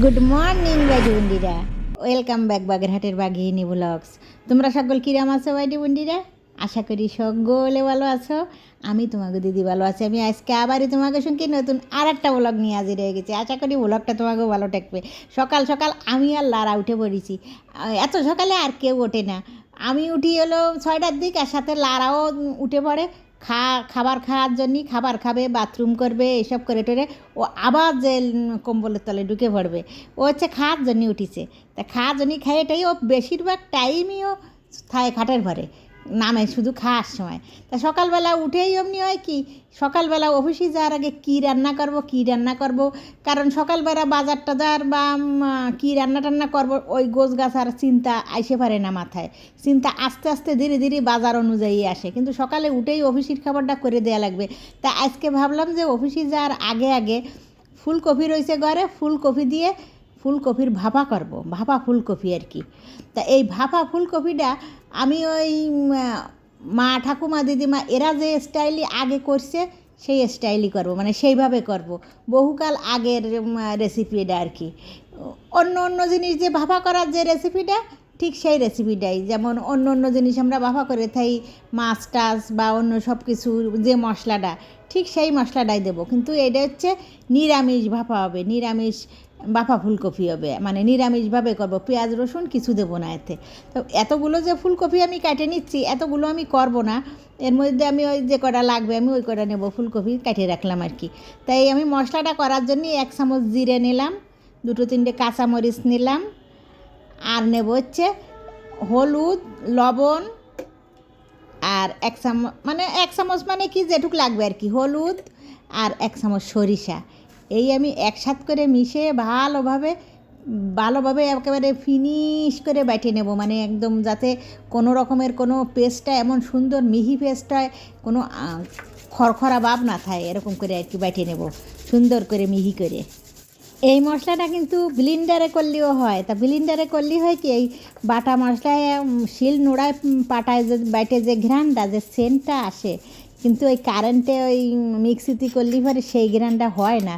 Good morning বাইডি বন্ডিরা, welcome back বাগেরহাটের বাঘিনী blogs. তোমরা সকল কিরাম আছো বাইডি বন্ডিরা? আশা করি সকলে ভালো আছো। আমি তোমাকে দিদি ভালো আছি। আমি আজকে আবারই তোমাকে সঙ্গে নতুন আর একটা ব্লগ নিয়ে হাজির হয়ে গেছি। আশা করি ব্লগটা তোমাকেও ভালো থাকবে। সকাল সকাল আমি আর লারা উঠে পড়েছি। এত সকালে আর কেউ ওঠে না। আমি উঠি হলো 6টার দিক, আর সাথে লারাও উঠে পড়ে খাবার খাওয়ার জন্যই। খাবার খাবে, বাথরুম করবে, এসব করে টোরে ও আবার যে কম্বলের তলে ঢুকে পড়বে। ও হচ্ছে খাওয়ার জন্যই উঠিছে। তা খাওয়ার জন্যই খাইটাই ও বেশিরভাগ টাইমই ও থাকে খাটের ঘরে, নামে শুধু খাওয়ার সময়। তা সকালবেলা উঠেই অমনি হয় কি, সকালবেলা অফিসে যাওয়ার আগে কী রান্না করব, কারণ সকালবেলা বাজার টাজার বা কী রান্না করব ওই গোছ গাছার চিন্তা আইসে পারে না মাথায়। চিন্তা আস্তে আস্তে ধীরে ধীরে বাজার অনুযায়ী আসে, কিন্তু সকালে উঠেই অফিসের খাবারটা করে দেওয়া লাগবে। তা আজকে ভাবলাম যে অফিসে যাওয়ার আগে আগে ফুলকপি রয়েছে ঘরে, ফুলকপি দিয়ে ফুলকপির ভাপা করব, ভাপা ফুলকপি আর কি। তা এই ভাপা ফুলকপিটা আমি ওই মা ঠাকুমা দিদিমা এরা যে স্টাইলই আগে করছে সেই স্টাইলই করব, মানে সেইভাবে করব। বহুকাল আগের রেসিপিটা আর কি। অন্য অন্য জিনিস যে ভাপা করার যে রেসিপিটা, ঠিক সেই রেসিপিটাই। যেমন অন্য অন্য জিনিস আমরা ভাপা করে থাই, মাছ টাছ বা অন্য সব কিছু যে মশলাটা, ঠিক সেই মশলাটাই দেবো। কিন্তু এটা হচ্ছে নিরামিষ ভাপা হবে, নিরামিষ বাফা ফুলকপি হবে, মানে নিরামিষভাবে করব। পেঁয়াজ রসুন কিছু দেবো না এতে। তো এতগুলো যে ফুলকপি আমি কেটে নিচ্ছি, এতগুলো আমি করব না। এর মধ্যে আমি ওই যে কটা লাগবে আমি ওই কটা নেবো, ফুলকপি কেটে রাখলাম আর কি। তাই আমি মশলাটা করার জন্য 1 চামচ জিরে নিলাম, 2-3টে কাঁচামরিচ নিলাম, আর নেব হচ্ছে হলুদ, লবণ, আর 1 চামচ মানে 1 চামচ মানে কি যেটুক লাগবে আর কি, হলুদ, আর 1 চামচ সরিষা। এই আমি একসাথ করে মিশিয়ে ভালোভাবে ভালোভাবে একেবারে ফিনিশ করে বেটে নেব, মানে একদম যাতে কোনো রকমের কোনো পেস্টটা এমন সুন্দর মিহি পেস্ট হয়, কোনো খড়খড়া ভাব না থাকে, এরকম করে আর কি বেটে নেব সুন্দর করে মিহি করে। এই মশলাটা কিন্তু ব্লিন্ডারে করলেও হয়। তা ব্লিন্ডারে করলেই হয় কি, এই বাটা মশলায় শিল নোড়ায় পাটায় যে বাইটে যে ঘ্রাণটা, যে সেন্টটা আসে, কিন্তু ওই কারেন্টে ওই মিক্সিতে করলেই পরে সেই ঘ্রাণটা হয় না,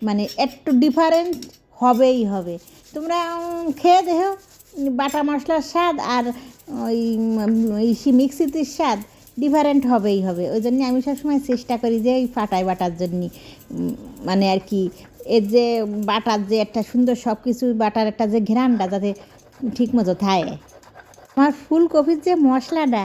মানে একটু ডিফারেন্ট হবেই হবে। তোমরা খেয়ে দেখো, বাটা মশলার স্বাদ আর ওই মিক্সিতে স্বাদ ডিফারেন্ট হবেই হবে। ওই জন্য আমি সবসময় চেষ্টা করি যে এই পাটায় বাটার জন্য, মানে আর কি এর যে বাটার যে একটা সুন্দর সব কিছু বাটার একটা যে ঘ্রাণটা যাতে ঠিক মতো থাকে। আমার ফুলকপির যে মশলাটা,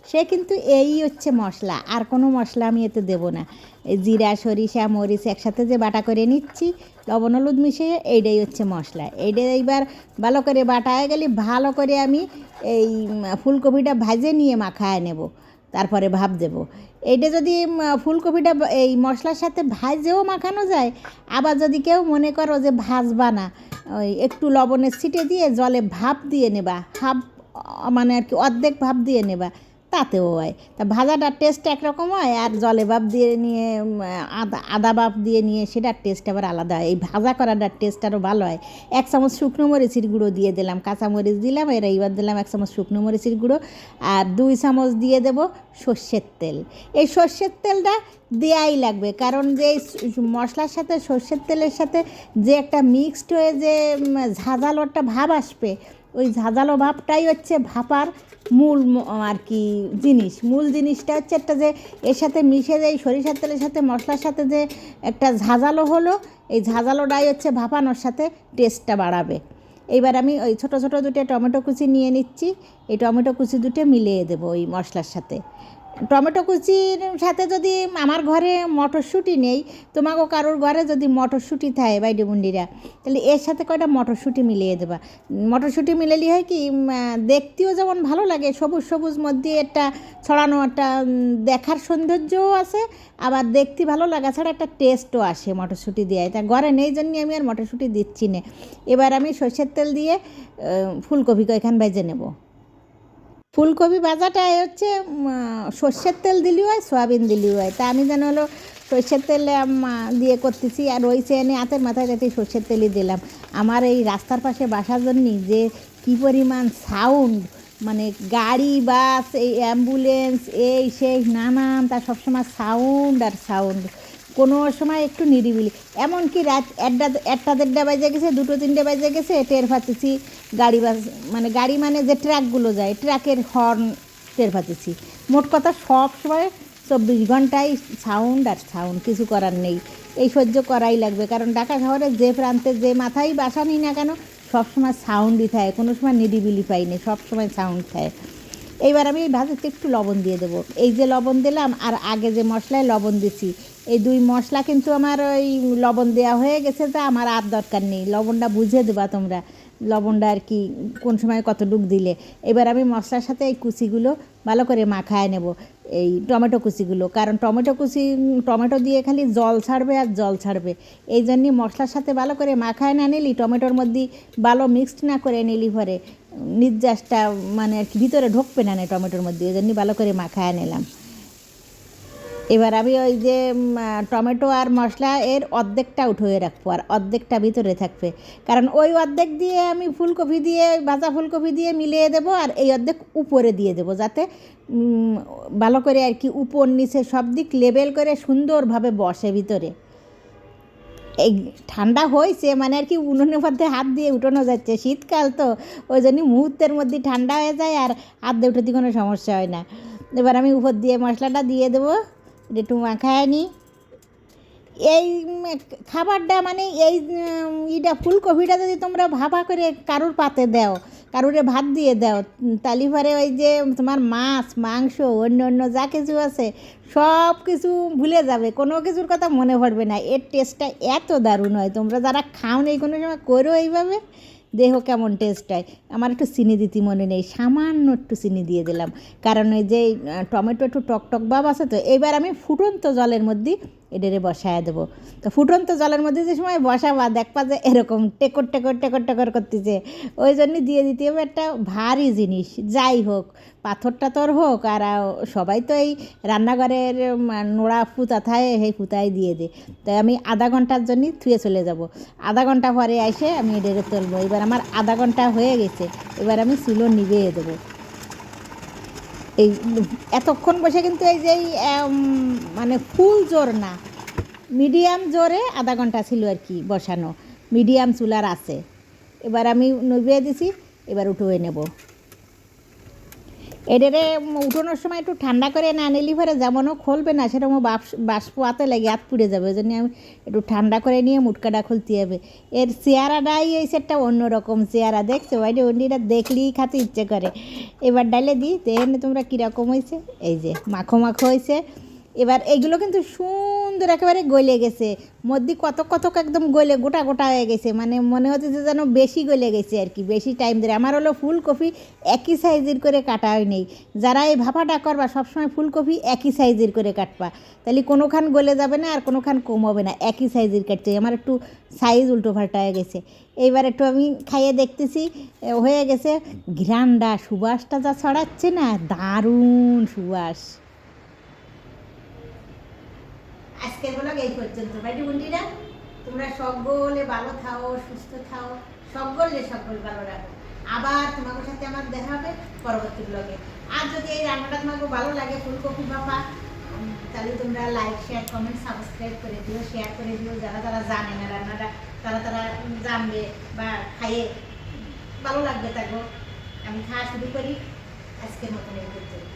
সে কিন্তু এই হচ্ছে মশলা, আর কোনো মশলা আমি এতে দেবো না। এই জিরা সরিষা মরিচ একসাথে যে বাটা করে নিচ্ছি, লবণ হলুদ মিশিয়ে, এইটাই হচ্ছে মশলা। এইটা এইবার ভালো করে বাটা হয়ে গেলে ভালো করে আমি এই ফুলকপিটা ভাজে নিয়ে মাখায় নেব, তারপরে ভাপ দেব। এইটা যদি ফুলকপিটা এই মশলার সাথে ভাজেও মাখানো যায়, আবার যদি কেউ মনে করো যে ভাজবা না, ওই একটু লবণের ছিটে দিয়ে জলে ভাপ দিয়ে নেবা, হাফ মানে আর কি অর্ধেক ভাপ দিয়ে নেবা, তাতেও হয়। তা ভাজাটার টেস্ট একরকম হয়, আর জলে ভাপ দিয়ে নিয়ে আদা ভাপ দিয়ে নিয়ে সেটার টেস্ট আবার আলাদা হয়। এই ভাজা করাটার টেস্ট আরও ভালো হয়। 1 চামচ শুকনো মরিচের গুঁড়ো দিয়ে দিলাম, কাঁচামরিচ দিলাম, এর এইবার দিলাম 1 চামচ শুকনো মরিচের গুঁড়ো, আর 2 চামচ দিয়ে দেব সর্ষের তেল। এই সর্ষের তেলটা দেয়াই লাগবে, কারণ যে মশলার সাথে সর্ষের তেলের সাথে যে একটা মিক্সড হয়ে যে ঝাঁঝালো একটা ভাব আসবে, ওই ঝাঁঝালো ভাবটাই হচ্ছে ভাপার মূল আর কি জিনিস। মূল জিনিসটা হচ্ছে একটা যে এর সাথে মিশে যায় সরিষার তেলের সাথে মশলার সাথে যে একটা ঝাঁঝালো হলো, এই ঝাঁঝালোটাই হচ্ছে ভাপানোর সাথে টেস্টটা বাড়াবে। এইবার আমি ওই ছোটো ছোটো 2টে টমেটো কুচি নিয়ে নিচ্ছি, এই টমেটো কুচি 2টে মিলিয়ে দেবো ওই মশলার সাথে। টমেটো কুচির সাথে যদি আমার ঘরে মটরশুঁটি নেই, তোমাকেও কারোর ঘরে যদি মটরশুঁটি থাকে বাইডি বুন্ডিরা, তাহলে এর সাথে কয়টা মটরশুঁটি মিলিয়ে দেবা। মটরশুঁটি মিলালি হয় কি, দেখতেও যেমন ভালো লাগে, সবুজ সবুজ মধ্যে একটা ছড়ানো একটা দেখার সৌন্দর্যও আছে, আবার দেখতে ভালো লাগা ছাড়া একটা টেস্টও আসে মটরশুঁটি দেওয়ায়। তা ঘরে নেই জন্য আমি আর মটরশুঁটি দিচ্ছি না। এবার আমি সর্ষের তেল দিয়ে ফুলকপিকে এখান ভেজে নেব। ফুলকপি ভাজাটা হচ্ছে সর্ষের তেল দিলেও হয়, সয়াবিন দিলেও হয়। তা আমি যেন হলো সর্ষের তেল দিয়ে করতেছি, আর ওই চেনে হাতের মাথায় যাতে সর্ষের তেলই দিলাম। আমার এই রাস্তার পাশে বাসার জন্য যে কী পরিমাণ সাউন্ড, মানে গাড়ি বাস এই অ্যাম্বুলেন্স এই সেই নানান, তার সবসময় সাউন্ড আর সাউন্ড। কোনো সময় একটু নিরিবিলি, এমনকি রাত 1টা 1টা 1:30 বাজে গেছে, 2টো 3টে বাজে গেছে, টের পাচ্ছি গাড়ি মানে যে ট্রাকগুলো যায় ট্রাকের হর্ন টের পাচ্ছি। মোট কথা সব সময় 24 ঘন্টায় সাউন্ড আর সাউন্ড, কিছু করার নেই, এই সহ্য করাই লাগবে। কারণ ঢাকা শহরে যে প্রান্তে যে মাথায় বাসা নিই না কেন সবসময় সাউন্ডই থাকে, কোনো সময় নিরিবিলি পাইনি, সবসময় সাউন্ড থাকে। এইবার আমি এই ভাজিতে একটু লবণ দিয়ে দেবো, এই যে লবণ দিলাম আর আগে যে মশলায় লবণ দিছি, এই 2 মশলা কিন্তু আমার ওই লবণ দেওয়া হয়ে গেছে, তা আমার আর দরকার নেই, লবণটা বুঝে দেবা তোমরা লবণটা আর কি কোন সময় কতটুক দিলে। এবার আমি মশলার সাথে এই কুচিগুলো ভালো করে মাখায় নেব, এই টমেটো কুচিগুলো, কারণ টমেটো দিয়ে খালি জল ছাড়বে আর জল ছাড়বে, এই জন্যই মশলার সাথে ভালো করে মাখায় না নিলি, টমেটোর মধ্যে ভালো মিক্সড না করে নিলি পরে নির্যাসটা মানে আর কি ভিতরে ঢুকবে না টমেটোর মধ্যে, এই জন্যই ভালো করে মাখায় নিলাম। এবার আমি ওই যে টমেটো আর মশলা এর অর্ধেকটা উঠিয়ে রাখবো আর অর্ধেকটা ভিতরে থাকবে, কারণ ওই অর্ধেক দিয়ে আমি ফুলকপি দিয়ে ভাজা ফুলকপি দিয়ে মিলিয়ে দেবো আর এই অর্ধেক উপরে দিয়ে দেবো, যাতে ভালো করে আর কি উপর নিচে সব দিক লেবেল করে সুন্দরভাবে বসে ভিতরে। এই ঠান্ডা হয়েছে মানে আর কি উনুনের মধ্যে হাত দিয়ে উঠানো যাচ্ছে, শীতকাল তো ওই জন্যই মুহূর্তের মধ্যে ঠান্ডা হয়ে যায় আর হাত দিয়ে উঠাতে কোনো সমস্যা হয় না। এবার আমি উপর দিয়ে মশলাটা দিয়ে দেবো, একটু মাখায় নিই। এই খাবারটা মানে এই ফুলকপিটা যদি তোমরা ভাপা করে কারুর পাতে দাও, কারুরে ভাত দিয়ে দাও, তালি পরে ওই যে তোমার মাছ মাংস অন্য অন্য যা কিছু আছে সব কিছু ভুলে যাবে, কোনো কিছুর কথা মনে পড়বে না, এর টেস্টটা এত দারুণ হয়। তোমরা যারা খাও না কোনো সময় করো এইভাবে, দেখো কেমন টেস্ট হয়। আমার একটু চিনি দিতে মনে নেই, সামান্য একটু চিনি দিয়ে দিলাম, কারণ ওই যে টমেটো একটু টকটক ভাব আছে তো। এবার আমি ফুটন্ত জলের মধ্যে এটারে বসায় দেবো, তো ফুটন্ত জলের মধ্যে যে সময় বসাবা দেখবা যে এরকম টেকর টেকর টেকর টেকর করতেছে, ওই জন্যই দিয়ে দিতে হবে একটা ভারী জিনিস, যাই হোক পাথর টাথর হোক, আর সবাই তো এই রান্নাঘরের নোড়া ফুতা থাকে, সেই ফুতাই দিয়ে দে। তাই আমি আধা ঘন্টার জন্যই থুয়ে চলে যাব, আধা ঘন্টা পরে এসে আমি এটারে তুলবো। এবার আমার আধা ঘন্টা হয়ে গেছে, এবার আমি চুলো নিভিয়ে দেবো। এই এতক্ষণ বসে কিন্তু এই যে মানে ফুল জোর না, মিডিয়াম জোরে আধা ঘন্টা ছিল আর কি বসানো, মিডিয়াম চুলার আছে। এবার আমি নিভিয়ে দিছি, এবার উঠিয়ে নেব। এটারে উঠানোর সময় একটু ঠান্ডা করে না নিলে পরে যেমনও খুলবে না সেরকম বাষ্প হাতে লেগে হাত পুড়ে যাবে, ওই জন্য আমি একটু ঠান্ডা করে নিয়ে মুটকাটা খুলতে হবে। এর চেয়ারাটাই এই সেটটা অন্যরকম চেয়ারা, দেখছো ওই যে অন্যটা দেখলেই খাতে ইচ্ছে করে। এবার ডালে দিই, দেখেন তোমরা কীরকম হয়েছে, এই যে মাখো মাখো হয়েছে। এবার এইগুলো কিন্তু সুন্দর একেবারে গলে গেছে, মধ্যে কতক কতক একদম গলে গোটা গোটা হয়ে গেছে, মানে মনে হচ্ছে যে যেন বেশি গলে গেছে আর কি, বেশি টাইম ধরে। আমার হলো ফুলকপি একই সাইজের করে কাটা হয় নেই, যারা এই ভাপাটা করবা সবসময় ফুলকপি একই সাইজের করে কাটবা, তাহলে কোনোখান গলে যাবে না আর কোনোখান কম হবে না, একই সাইজের কাটতে। আমার একটু সাইজ উল্টো পাল্টা হয়ে গেছে। এইবার একটু আমি খাইয়ে দেখতেছি, হয়ে গেছে। ঘ্রাণটা সুবাসটা যা ছড়াচ্ছে না, দারুণ সুবাস। আজকের ব্লগ এই পর্যন্ত। বাইটি বন্ধুরা, তোমরা সকলে ভালো থাও, সুস্থ থাও, সকল ভালো রাখো। আবার তোমাদের সাথে আমার দেখা হবে পরবর্তী ব্লগে। আর যদি এই রান্নাটা তোমাকে ভালো লাগে ফুলকপি ভাপা, তাহলে তোমরা লাইক শেয়ার কমেন্ট সাবস্ক্রাইব করে দিও, শেয়ার করে দিও, যারা যারা জানে না রান্নাটা তারা জানবে বা খাইয়ে ভালো লাগবে। থাকবো আমি খাওয়া শুরু করি, আজকের মতন এই পর্যন্ত।